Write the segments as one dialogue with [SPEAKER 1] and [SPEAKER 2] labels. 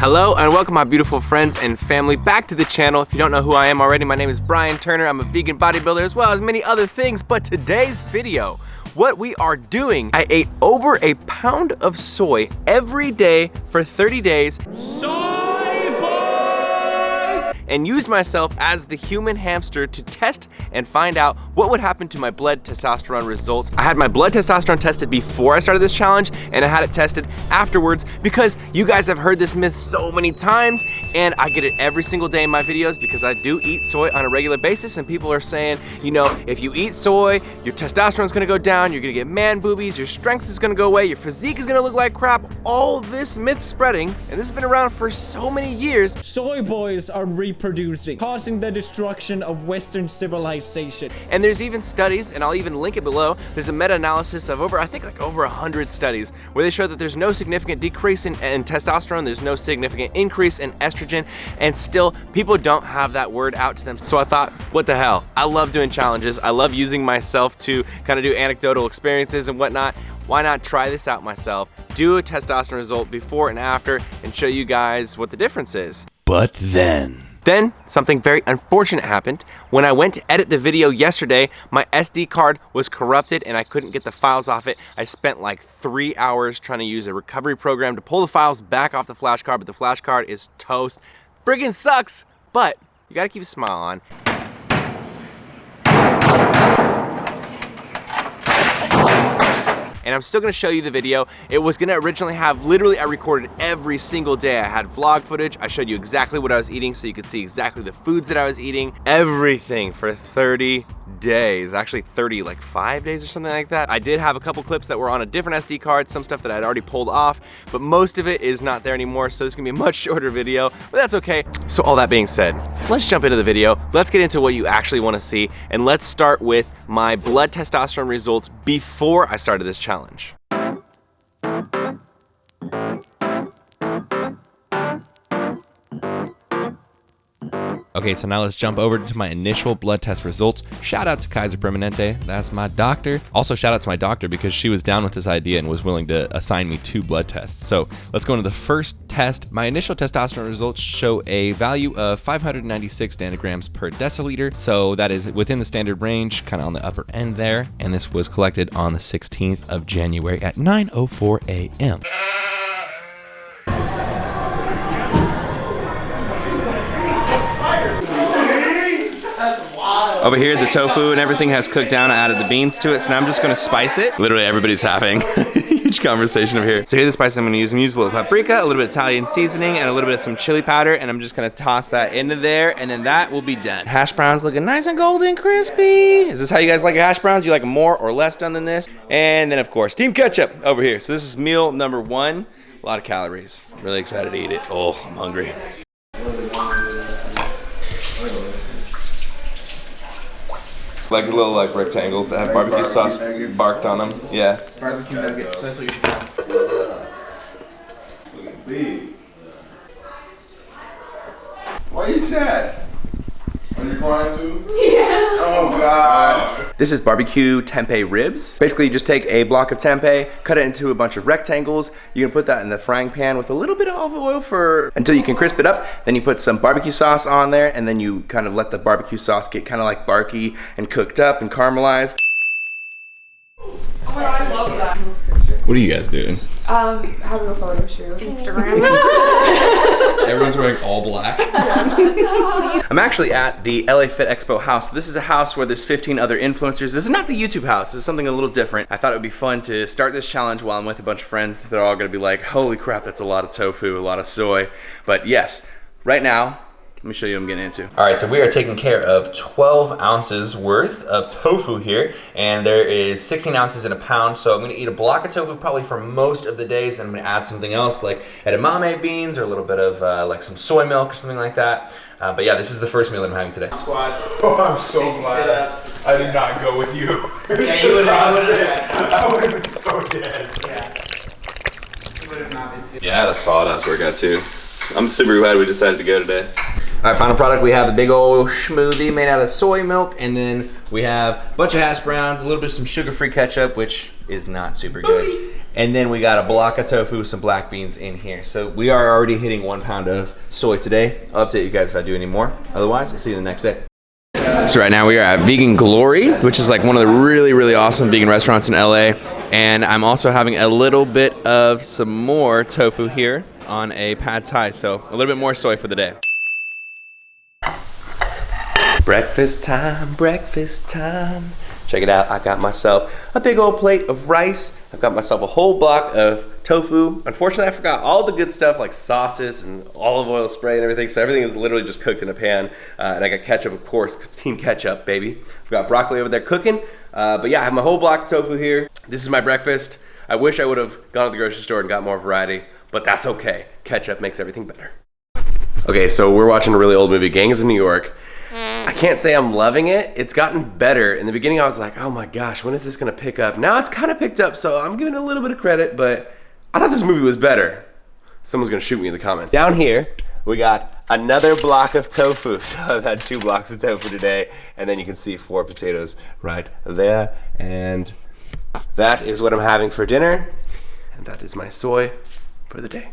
[SPEAKER 1] Hello and welcome my beautiful friends and family back to the channel. If you don't know who I am already, my name is Brian Turner. I'm a vegan bodybuilder as well as many other things, but today's video, what we are doing, I ate over a pound of soy every day for 30 days. And used myself as the human hamster to test and find out what would happen to my blood testosterone results. I had my blood testosterone tested before I started this challenge, and I had it tested afterwards because you guys have heard this myth so many times, and I get it every single day in my videos because I do eat soy on a regular basis, and people are saying, you know, if you eat soy, your testosterone is gonna go down, you're gonna get man boobies, your strength is gonna go away, your physique is gonna look like crap. All this myth spreading, and this has been around for so many years.
[SPEAKER 2] Soy boys are reproducing, causing the destruction of Western civilization.
[SPEAKER 1] And there's even studies, and I'll even link it below, there's a meta-analysis of over 100 studies where they show that there's no significant decrease in testosterone, there's no significant increase in estrogen, and still people don't have that word out to them. So I thought, what the hell? I love doing challenges. I love using myself to kind of do anecdotal experiences and whatnot. Why not try this out myself, do a testosterone result before and after, and show you guys what the difference is.
[SPEAKER 3] But then
[SPEAKER 1] something very unfortunate happened. When I went to edit the video yesterday, my SD card was corrupted and I couldn't get the files off it. I spent like 3 hours trying to use a recovery program to pull the files back off the flash card, but the flash card is toast. Friggin' sucks, but you gotta keep a smile on. And I'm still gonna show you the video. It was gonna originally have, literally I recorded every single day. I had vlog footage. I showed you exactly what I was eating so you could see exactly the foods that I was eating. Everything for 30 days. Actually 5 days or something like that. I did have a couple clips that were on a different SD card, some stuff that I'd already pulled off, but most of it is not there anymore, so this is gonna be a much shorter video, but that's okay. So all that being said, let's jump into the video. Let's get into what you actually wanna see, and let's start with my blood testosterone results before I started this challenge.
[SPEAKER 3] Okay, so now let's jump over to my initial blood test results. Shout out to Kaiser Permanente, that's my doctor. Also shout out to my doctor because she was down with this idea and was willing to assign me 2 blood tests. So let's go into the first test. My initial testosterone results show a value of 596 nanograms per deciliter. So that is within the standard range, kind of on the upper end there. And this was collected on the 16th of January at 9:04 a.m.
[SPEAKER 1] Over here, the tofu and everything has cooked down. I added the beans to it, so now I'm just gonna spice it. Literally everybody's having a huge conversation over here. So here's the spice I'm gonna use. I'm gonna use a little paprika, a little bit of Italian seasoning, and a little bit of some chili powder, and I'm just gonna toss that into there, and then that will be done. Hash browns looking nice and golden crispy. Is this how you guys like your hash browns? You like them more or less done than this? And then of course, steamed ketchup over here. So this is meal number 1. A lot of calories. Really excited to eat it. Oh, I'm hungry. Like little rectangles that have barbecue sauce barked on them. Yeah.
[SPEAKER 4] Barbecue nuggets. That's what you should have. Look at me. Why are you sad? Are you crying too? Yeah. Oh God.
[SPEAKER 1] This is Bbq Tempeh Ribs. Basically, you just take a block of tempeh, cut it into a bunch of rectangles. You can put that in the frying pan with a little bit of olive oil until you can crisp it up. Then you put some barbecue sauce on there, and then you kind of let the barbecue sauce get kind of like barky and cooked up and caramelized.
[SPEAKER 5] Oh my God, I love that.
[SPEAKER 3] What are you guys doing?
[SPEAKER 5] Having a photo shoot. Instagram.
[SPEAKER 3] Everyone's wearing all black.
[SPEAKER 1] I'm actually at the LA Fit Expo house. This is a house where there's 15 other influencers. This is not the YouTube house. This is something a little different. I thought it would be fun to start this challenge while I'm with a bunch of friends. They're all gonna be like, holy crap, that's a lot of tofu, a lot of soy. But yes, right now, let me show you what I'm getting into. All right, so we are taking care of 12 ounces worth of tofu here, and there is 16 ounces in a pound, so I'm gonna eat a block of tofu probably for most of the days, and I'm gonna add something else like edamame beans or a little bit of like some soy milk or something like that. But yeah, this is the first meal that I'm having today.
[SPEAKER 4] Squats. Oh, I'm so glad I did not go with you.
[SPEAKER 6] Yeah, you would have.
[SPEAKER 4] I would have been so dead.
[SPEAKER 6] Yeah. You would have not been.
[SPEAKER 1] Yeah, the sawdust workout too. I'm super glad we decided to go today. All right, final product, we have a big old smoothie made out of soy milk, and then we have a bunch of hash browns, a little bit of some sugar-free ketchup, which is not super good. And then we got a block of tofu with some black beans in here. So we are already hitting 1 pound of soy today. I'll update you guys if I do any more. Otherwise, I'll see you the next day. So right now we are at Vegan Glory, which is like one of the really, really awesome vegan restaurants in LA. And I'm also having a little bit of some more tofu here on a pad thai. So a little bit more soy for the day. Breakfast time, breakfast time. Check it out, I got myself a big old plate of rice. I've got myself a whole block of tofu. Unfortunately, I forgot all the good stuff like sauces and olive oil spray and everything. So everything is literally just cooked in a pan. And I got ketchup, of course, because team ketchup, baby. I've got broccoli over there cooking. But yeah, I have my whole block of tofu here. This is my breakfast. I wish I would have gone to the grocery store and got more variety, but that's okay. Ketchup makes everything better. Okay, so we're watching a really old movie, Gangs of New York. I can't say I'm loving it. It's gotten better. In the beginning, I was like, oh my gosh, when is this gonna pick up? Now it's kind of picked up, so I'm giving it a little bit of credit, but I thought this movie was better. Someone's gonna shoot me in the comments. Down here, we got another block of tofu. So I've had 2 blocks of tofu today, and then you can see 4 potatoes right there. And that is what I'm having for dinner, and that is my soy for the day.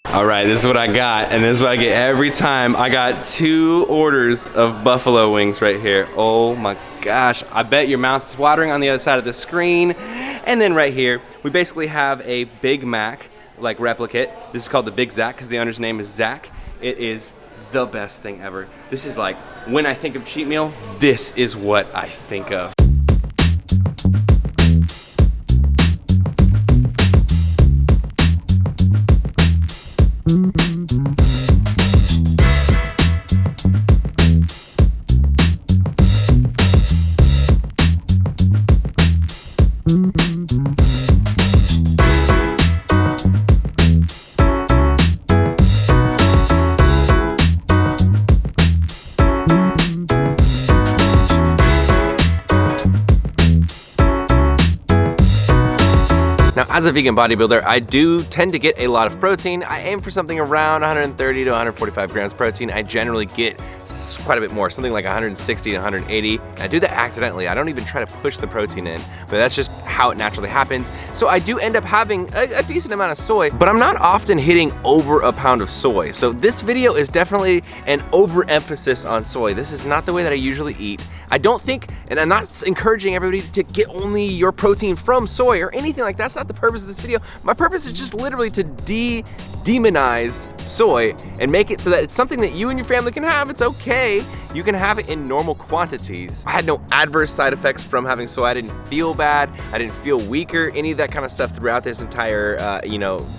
[SPEAKER 1] All right, this is what I got, and this is what I get every time. I got 2 orders of buffalo wings right here. Oh my gosh, I bet your mouth is watering on the other side of the screen. And then right here, we basically have a Big Mac, like replicate. This is called the Big Zac because the owner's name is Zach. It is the best thing ever. This is like, when I think of cheat meal, this is what I think of. Now, as a vegan bodybuilder, I do tend to get a lot of protein. I aim for something around 130 to 145 grams protein. I generally get quite a bit more, something like 160 to 180. I do that accidentally. I don't even try to push the protein in, but that's just how it naturally happens. So I do end up having a decent amount of soy, but I'm not often hitting over a pound of soy. So this video is definitely an overemphasis on soy. This is not the way that I usually eat. I don't think, and I'm not encouraging everybody to get only your protein from soy or anything like that. That's not the purpose of this video. My purpose is just literally to demonize soy and make it so that it's something that you and your family can have. It's okay. You can have it in normal quantities. I had no adverse side effects from having soy. I didn't feel bad. I didn't feel weaker, any of that kind of stuff throughout this entire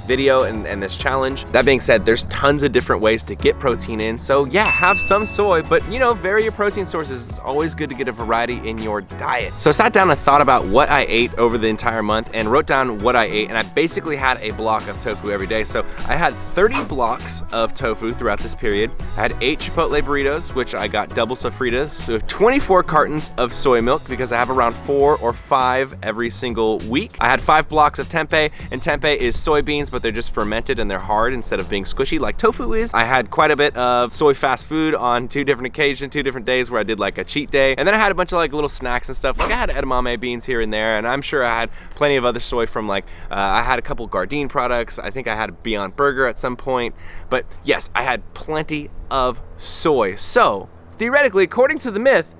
[SPEAKER 1] video and this challenge. That being said, there's tons of different ways to get protein in. So yeah, have some soy, but vary your protein sources. It's always good to get a variety in your diet. So I sat down and thought about what I ate over the entire month and wrote down what I ate, and I basically had a block of tofu every day. So I had 30 blocks of tofu throughout this period. I had 8 Chipotle burritos, which I got double sofritas. So 24 cartons of soy milk because I have around 4 or 5 every single week. I had 5 blocks of tempeh, and tempeh is soybeans, but they're just fermented and they're hard instead of being squishy like tofu is. I had quite a bit of soy fast food on 2 different occasions, 2 different days where I did like a cheat day. And then I had a bunch of like little snacks and stuff. Like I had edamame beans here and there, and I'm sure I had plenty of other soy from like, I had a couple Gardein products. I think I had a Beyond Burger at some point. But yes, I had plenty of soy. So theoretically, according to the myth,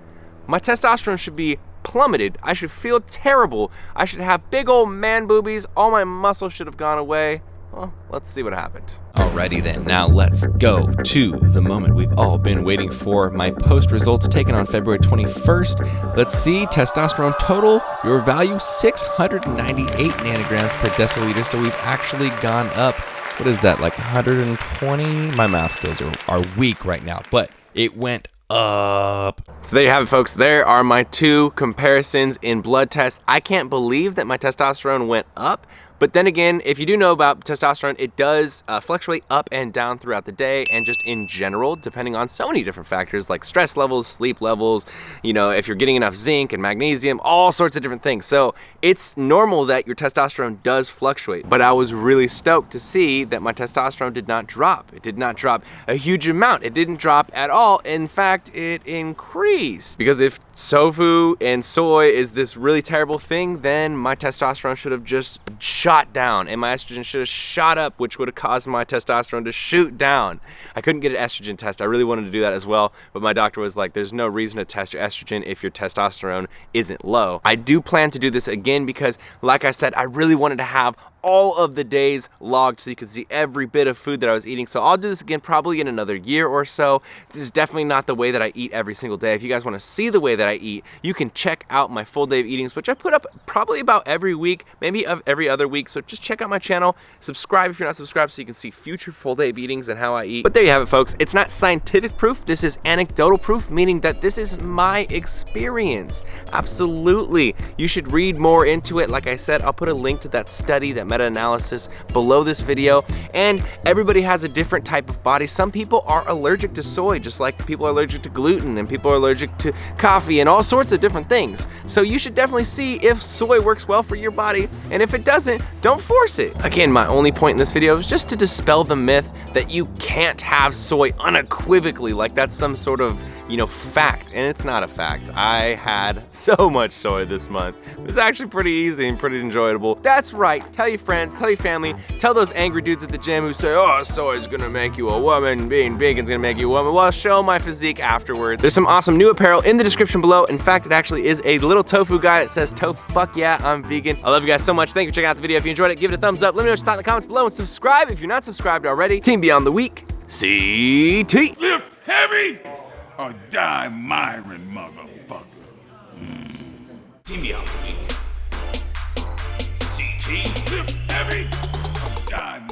[SPEAKER 1] my testosterone should be plummeted. I should feel terrible. I should have big old man boobies. All my muscle should have gone away. Well, let's see what happened.
[SPEAKER 3] Alrighty then, now let's go to the moment we've all been waiting for. My post results taken on February 21st. Let's see, testosterone total, your value 698 nanograms per deciliter. So we've actually gone up, what is that, like 120? My math skills are weak right now, but it went up.
[SPEAKER 1] So there you have it, folks. There are my 2 comparisons in blood tests. I can't believe that my testosterone went up,
[SPEAKER 3] But then again, if you do know about testosterone, it does fluctuate up and down throughout the day and just in general, depending on so many different factors like stress levels, sleep levels, you know, if you're getting enough zinc and magnesium, all sorts of different things. So it's normal that your testosterone does fluctuate. But I was really stoked to see that my testosterone did not drop. It did not drop a huge amount. It didn't drop at all. In fact, it increased. Because if tofu and soy is this really terrible thing, then my testosterone should have just shot down and my estrogen should have shot up, which would have caused my testosterone to shoot down. I couldn't get an estrogen test. I really wanted to do that as well, but my doctor was like, there's no reason to test your estrogen if your testosterone isn't low. I do plan to do this again because, like I said, I really wanted to have all of the days logged so you can see every bit of food that I was eating. So I'll do this again probably in another year or so. This is definitely not the way that I eat every single day. If you guys want to see the way that I eat, you can check out my full day of eatings, which I put up probably about every week, maybe every other week. So just check out my channel, subscribe if you're not subscribed so you can see future full day of eatings and how I eat. But there you have it, folks. It's not scientific proof. This is anecdotal proof, meaning that this is my experience. Absolutely. You should read more into it. Like I said, I'll put a link to that study, that meta-analysis below this video. And everybody has a different type of body. Some people are allergic to soy, just like people are allergic to gluten, and people are allergic to coffee and all sorts of different things. So you should definitely see if soy works well for your body, and if it doesn't, don't force it. Again, my only point in this video is just to dispel the myth that you can't have soy unequivocally, like that's some sort of, you know, fact, and it's not a fact. I had so much soy this month. It was actually pretty easy and pretty enjoyable. That's right, tell your friends, tell your family, tell those angry dudes at the gym who say, oh, soy is gonna make you a woman, being vegan's gonna make you a woman. Well, show my physique afterwards. There's some awesome new apparel in the description below. In fact, it actually is a little tofu guy that says, fuck yeah, I'm vegan. I love you guys so much. Thank you for checking out the video. If you enjoyed it, give it a thumbs up. Let me know what you thought in the comments below, and subscribe if you're not subscribed already. Team Beyond the Week, CT.
[SPEAKER 4] Lift heavy or die Myron, motherfucker.
[SPEAKER 7] Team Beyond the Week.
[SPEAKER 4] CT, lift heavy or die